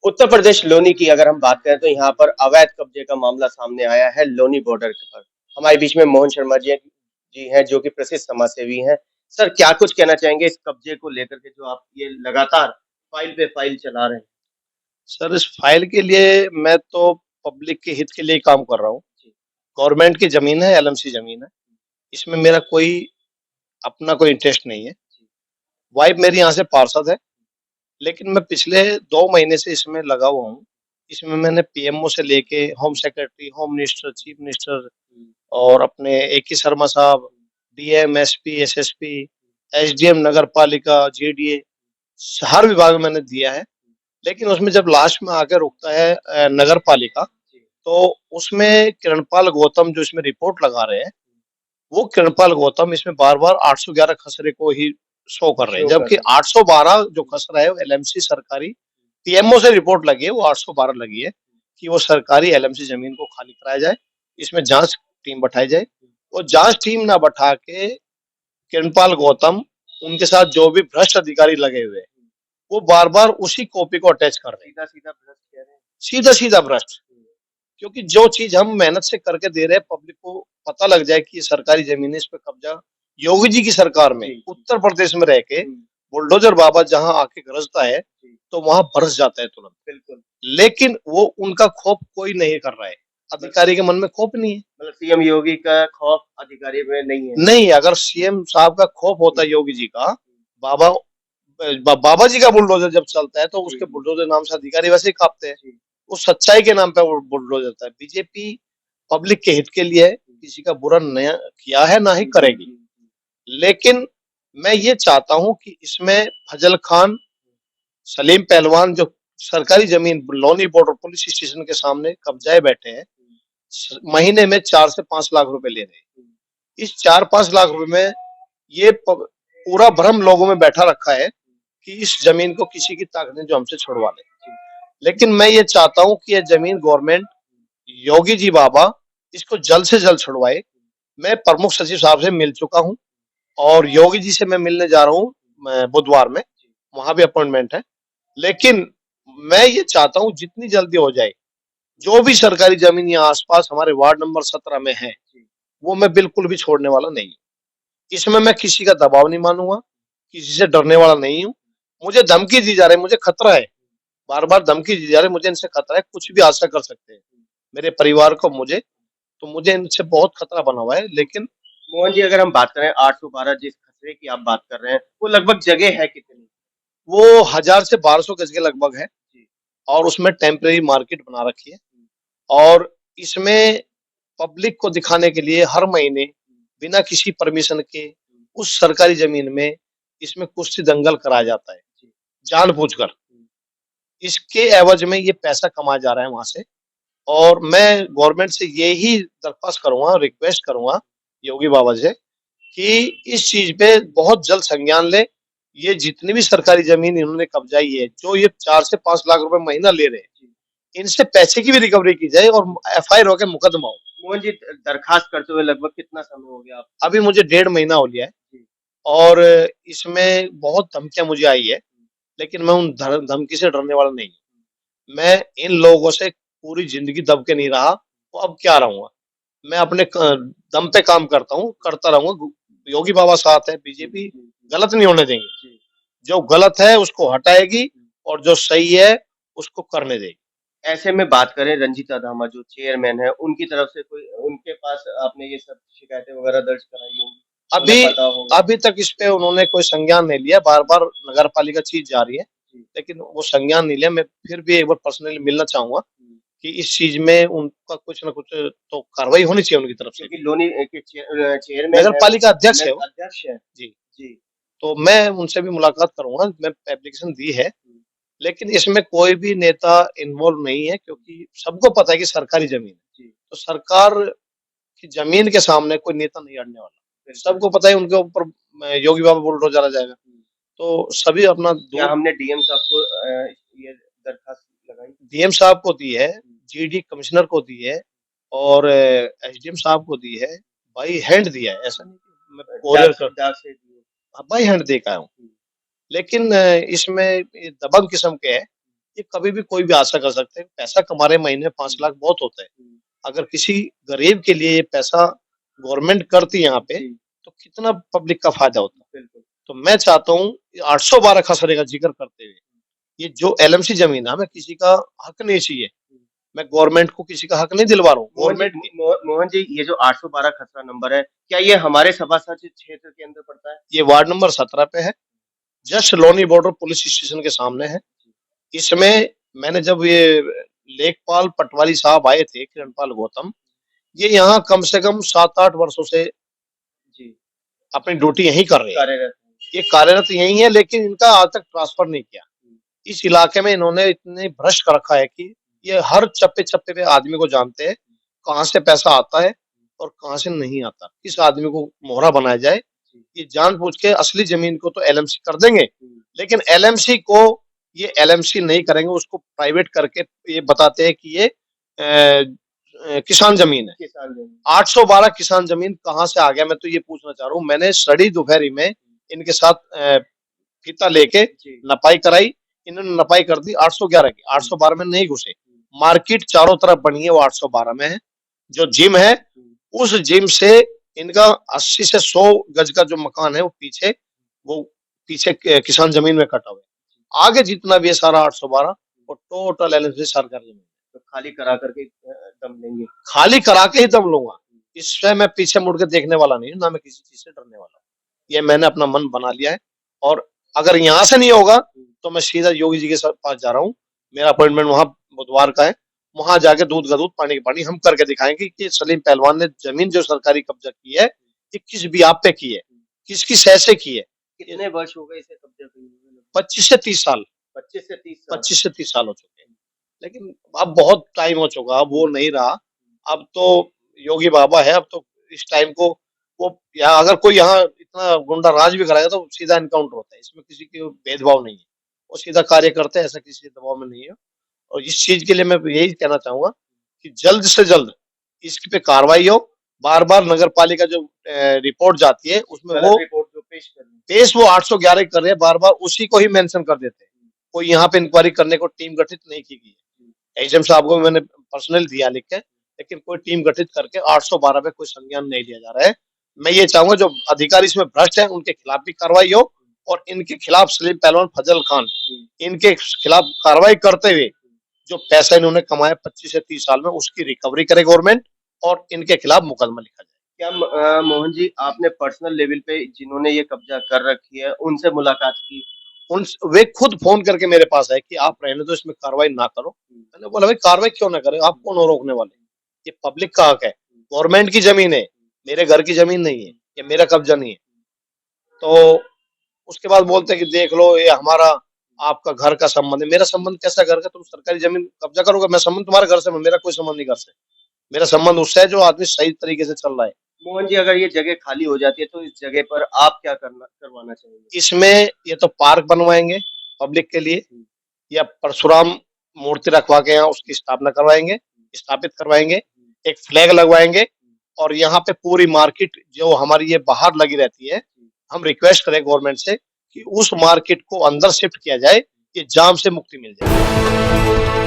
उत्तर प्रदेश लोनी की अगर हम बात करें तो यहाँ पर अवैध कब्जे का मामला सामने आया है लोनी बॉर्डर पर। हमारे बीच में मोहन शर्मा जी हैं जो कि प्रसिद्ध समाज सेवी हैं। सर क्या कुछ कहना चाहेंगे इस कब्जे को लेकर के जो आप ये लगातार फाइल पे फाइल चला रहे हैं? सर, इस फाइल के लिए मैं तो पब्लिक के हित के लिए काम कर रहा हूँ। जी, गवर्नमेंट की ज़मीन है, एलएमसी ज़मीन है। इसमें मेरा कोई अपना कोई इंटरेस्ट नहीं है। जी, वाइफ़ मेरी यहाँ से पार्षद है, लेकिन मैं पिछले 2 महीने से इसमें लगा हुआ हूँ। इसमें मैंने पीएमओ से लेके home secretary, home minister, chief minister हुँ, और अपने एके शर्मा साहब, DM, SP, SSP, SDM Nagar Palika, JDA हर विभाग में मैंने दिया है। लेकिन उसमें जब लास्ट में आके रुकता है नगर पालिका, जी, तो उसमें किरणपाल गौतम जो इसमें रिपोर्ट लगा रहे हैं, वो किरणपाल गौतम इसमें बार-बार 811 खसरे को ही शो कर रहे हैं, शो कर जबकि रहे हैं। 812 जो खसरा है वो एलएमसी सरकारी पीएमओ से रिपोर्ट लगी है, वो 812 लगी है कि वो सरकारी एलएमसी जमीन को खाली कराया जाए। इसमें जांच टीम बैठाई जाए। वो जांच टीम ना बैठा के किरणपाल गौतम, उनके साथ जो भी भ्रष्ट अधिकारी लगे हुए हैं, वो बार-बार उसी कॉपी को अटैच कर रहे हैं। सीधा-सीधा भ्रष्ट कह रहे हैं। सीधा-सीधा भ्रष्ट। हुँ, क्योंकि जो चीज़ हम मेहनत से करके दे रहे हैं, पब्लिक को पता लग जाए कि ये सरकारी ज़मीन है, इस पे कब्ज़ा योगी जी की सरकार में, जी, जी, उत्तर प्रदेश में रह के हुँ, बुलडोज़र बाबा जहाँ आके गरजता है, जी, तो वहाँ बरस जाता है तुरंत। बिल्कुल। लेकिन वो उनका खौफ कोई नहीं कर रहा है। बल अधिकारी के मन में खौफ नहीं है। मतलब सीएम योगी का खौफ अधिकारी में नहीं है। नहीं, अगर सीएम साहब का खौफ होता जी, है योगी जी का, हुँ, बाबा बाबा जी का बुलडोज़र जब चलता है, तो जी, उसके बुलडोज़र नाम से अधिकारी वैसे ही काँपते हैं। जी, वो सच्चाई के नाम पे वो बुलडोज़र चलता है। बीजेपी पब्लिक के हित के लिए है, हुँ, किसी का बुरा नया किया है, ना ही जी, जी, करेगी। जी, जी। लेकिन मैं ये चाहता हूँ कि इसमें फजल खान, सलीम पहलवान जो सरकारी ज़मीन लोनी बॉर्डर पुलिस स्टेशन के सामने कब्ज़ाए बैठे हैं, हुँ, महीने में 4 से 5 लाख रुपए ले रहे हैं। हुँ, इस 4-5 लाख रुपए में ये पूरा भ्रम लोगों में बैठा रखा है कि इस ज़मीन को किसी की ताकत नहीं जो हमसे छुड़वा ले। जी, लेकिन मैं ये चाहता हूँ कि ये ज़मीन गवर्नमेंट, योगी जी बाबा इसको जल्द से जल्द छुड़वाए। मैं प्रमुख सचिव साहब से मिल चुका हूँ और योगी जी से मैं मिलने जा रहा हूँ बुधवार में, जी, वहाँ भी अपॉइंटमेंट है। लेकिन मैं ये चाहता हूँ जितनी जल्दी हो जाए, जो भी सरकारी ज़मीन यहाँ आस-पास हमारे वार्ड नंबर 17 में है, जी, वो मैं बिल्कुल भी छोड़ने वाला नहीं हूँ। इसमें मैं किसी का दबाव नहीं मानूँगा, किसी से डरने वाला नहीं हूँ। मुझे धमकी दी जा रही है, मुझे खतरा है, बार-बार धमकी दी जा रही है, मुझे इनसे खतरा है, कुछ भी हादसा कर सकते हैं। मेरे परिवार को, मुझे, तो मुझे इनसे बहुत खतरा बना हुआ है। लेकिन मोहन जी अगर हम बात करें 812 जिस खतरे की आप बात कर रहे हैं, वो लगभग जगह है कितनी? वो 1000 से 1200 गज के लगभग है जी, और उसमें टेम्परेरी मार्केट बना रखी है हुँ, और इसमें पब्लिक को दिखाने के लिए हर महीने हुँ, बिना किसी परमिशन के हुँ, उस सरकारी ज़मीन में इसमें कुश्ती दंगल कराया जाता है, जी, जानबूझकर। हुँ, इसके एवज़ में ये पैसा कमाया जा रहा है वहाँ से और मैं गवर्नमेंट से यही दरख्वास्त करूँगा, रिक्वेस्ट करूँगा योगी बाबा से कि इस चीज़ पे बहुत जल्द संज्ञान लें। ये जितनी भी सरकारी ज़मीन इन्होंने कब्ज़ाई है, जो ये 4 से 5 लाख रुपए महीना ले रहे हैं, जी। इनसे पैसे की भी रिकवरी की जाए और एफआईआर हो के मुकदमा हो। मोहन जी दरखास्त करते हुए लगभग कितना समय हो गया आपको? अभी मुझे 1.5 महीना हो गया है जी, और इसमें बहुत धमकियाँ मुझे आई है, हुँ, लेकिन मैं उन धमकी से डरने वाला नहीं हुँ, हूँ। मैं इन लोगों से पूरी ज़िंदगी दब के नहीं रहा, तो अब क्या रहूँगा। मैं अपने दम पे काम करता हूँ, करता रहूँगा। योगी बाबा साथ है, जी, बीजेपी जी, जी, गलत नहीं होने देंगे। जी, जो गलत है उसको हटाएगी हुँ। और जो सही है उसको करने देगी। ऐसे में बात करें रंजीता धामा जो चेयरमैन है, उनकी तरफ से कोई उनके पास आपने ये सब शिकायतें वगैरह दर्ज कराई होंगी, उन्हें अभी पता होगा। अभी तक इस पे उन्होंने कोई संज्ञान नहीं लिया, बार-बार नगर पालिका चीज़ जा रही है, जी, लेकिन वो संज्ञान नहीं लिया। मैं फिर भी एक बार पर्सनली मिलना चाहूँगा हुँ। कि इस चीज़ में उनका कुछ न कुछ तो कार्रवाई होनी चाहिए उनकी तरफ से क्योंकि भी। लोनी के चेयरमैन नगर है वो, पालिका अध्यक्ष मैं है वो। अध्यक्ष है। जी, जी, तो मैं उनसे भी मुलाकात करूँगा, मैं एप्लीकेशन दी है, हुँ, लेकिन इसमें कोई भी नेता इन्वॉल्व नहीं है क्योंकि सबको पता है कि सरकारी ज़मीन है। जी, तो सरकार की ज़मीन के सामने कोई नेता नहीं अड़ने वाला। बिल्कुल। सबको पता है उनके ऊपर योगी बाबा बुलडोज़र आ जाएगा। हुँ। तो सभी अपना क्या दूर हमने डीएम साहब को ये दरखास्त लगाई? डीएम साहब को दी है, हुँ, जीडी कमिश्नर को दी है और एसडीएम साहब को दी है। बाई हैंड दिया है, ऐसा नहीं कि मैं कोरियर कर डाक से दिए। बाई हैंड दे के आया हूँ। हुँ, लेकिन इसमें ये दबंग किस्म के हैं, ये कभी भी कोई भी आशा कर सकते हैं। पैसा कमा रहे महीने 5 लाख बहुत होता है। अगर किसी गरीब के लिए ये पैसा गवर्नमेंट करती यहाँ पे, तो कितना पब्लिक का फायदा होता। तो मैं चाहता हूँ 812 खसरे का जिक्र करते हुए, ये जो एलएमसी जमीन है, हमें किसी का हक नहीं चाहिए। मैं गवर्नमेंट को किसी का हक नहीं दिलवा रहा हूँ। गवर्नमेंट मोहन जी, ये जो 812 खसरा नंबर है, क्या ये हमारे सभासद क्षेत्र के अंदर पड़ता है? ये वार्ड नंबर 17 पे है, just Loni border police station के सामने है। इसमें मैंने जब ये लेखपाल पटवारी साहब आए थे, किरणपाल गौतम, ये यहाँ कम से कम 7-8 वर्षों से जी अपनी ड्यूटी यहीं कर रहे हैं। कार्यरत है। ये कार्यरत यहीं है, लेकिन इनका आज तक ट्रांसफर नहीं किया। इस इलाके में इन्होंने इतने भ्रष्ट कर रखा है कि ये हर चप्पे-चप्पे पे आदमी को जानते हैं, कहाँ से पैसा आता है और कहाँ से नहीं आता। किस आदमी को मोहरा बनाया जाए, ये जानबूझ के असली जमीन को तो एलएमसी कर देंगे, लेकिन एलएमसी को ये एलएमसी नहीं करेंगे, उसको प्राइवेट करके ये बताते हैं कि ये किसान जमीन है। किसान जमीन 812 किसान जमीन कहाँ से आ गया, मैं तो ये पूछना चाह रहा हूँ। मैंने स्टडी दोपहरी में इनके साथ फीता लेके जी नपाई कराई, इन्होंने नपाई कर दी 811 की, 812 में नहीं घुसे। मार्केट चारों तरफ बनी है, वो 812 में है। जो जिम है, उस जिम से इनका 80 से 100 गज का जो मकान है वो पीछे किसान जमीन में कटा हुआ है। आगे जितना भी है सारा 812 और टोटल एलएमसी सरकारी जमीन। तो खाली करा करके दम लेंगे। खाली करा के ही दम लूंगा। इससे मैं पीछे मुड़ के देखने वाला नहीं हूँ, ना मैं किसी चीज से डरने वाला हूँ। ये मैंने अपना मन बना लिया है, और अगर यहाँ से नहीं होगा तो मैं सीधा योगी जी के पास जा रहा हूँ। मेरा अपॉइंटमेंट वहां बुधवार का है। वहां जाके दूध का दूध पानी का पानी हम करके दिखाएंगे कि सलीम पहलवान ने जमीन जो सरकारी कब्जा की है, ये किस बियाप पे की है, किसकी सह से की है। कितने वर्ष हो गए इसे कब्जा किए हुए? 25 से 30 साल 25 से 30 साल। 25 से 30 साल हो चुके हैं, लेकिन अब बहुत टाइम हो चुका, अब वो नहीं रहा। अब तो योगी बाबा है, अब तो इस टाइम को वो यहाँ अगर कोई यहाँ इतना गुंडा राज भी कराएगा तो सीधा इनकाउंटर होता है। इसमें किसी के भेदभाव नहीं है, वो सीधा कार्य करते हैं, ऐसा किसी दबाव में नहीं है। और इस चीज के लिए मैं यही कहना चाहूंगा कि जल्द से जल्द इस पे कार्रवाई हो। बार बार नगर पालिका जो रिपोर्ट जाती है उसमें वो रिपोर्ट जो पेश वो 811 कर रहे हैं, बार बार उसी को ही मेंशन कर देते हैं। कोई यहाँ पे इंक्वायरी करने को टीम गठित नहीं की गई है। एचएम साहब को मैंने पर्सनल दिया लिख के, लेकिन कोई टीम गठित करके 812 पे कोई संज्ञान नहीं लिया जा रहा है। मैं ये चाहूंगा जो अधिकारी इसमें भ्रष्ट है उनके खिलाफ भी कार्रवाई हो, और इनके खिलाफ सलीम पहलवान, फजल खान, इनके खिलाफ कार्रवाई करते हुए जो पैसा इन्होंने कमाया 25 से 30 साल में, उसकी रिकवरी करे गवर्नमेंट, और इनके खिलाफ मुकदमा लिखा जाए। क्या मोहन जी, आपने पर्सनल लेवल पे जिन्होंने ये कब्जा कर रखी है उनसे मुलाकात की? उन वे खुद फोन करके मेरे पास आए कि आप रहने दो, इसमें कार्रवाई ना करो। मैंने बोला भाई कार्रवाई क्यों ना करें, आप कौन हो रोकने वाले? ये पब्लिक का हक है, गवर्नमेंट की जमीन है, मेरे घर की जमीन नहीं है, ये मेरा कब्जा नहीं है। तो उसके बाद बोलते हैं कि देख लो ये हमारा आपका घर का संबंध है। मेरा संबंध कैसा घर का? तुम सरकारी जमीन कब्जा करोगे, मैं संबंध तुम्हारे घर से, मेरा कोई संबंध नहीं घर से। मेरा संबंध उससे है जो आदमी सही तरीके से चल रहा है। मोहन जी, अगर ये जगह खाली हो जाती है तो इस जगह पर आप क्या करवाना चाहेंगे? इसमें ये तो पार्क बनवाएंगे पब्लिक के लिए, या परशुराम मूर्ति रखवा के यहाँ उसकी स्थापना करवाएंगे, स्थापित करवाएंगे, एक फ्लैग लगवाएंगे, और यहाँ पे पूरी मार्केट जो हमारी ये बाहर लगी रहती है, हम रिक्वेस्ट करें गवर्नमेंट से कि उस मार्केट को अंदर शिफ्ट किया जाए, ये जाम से मुक्ति मिल जाए।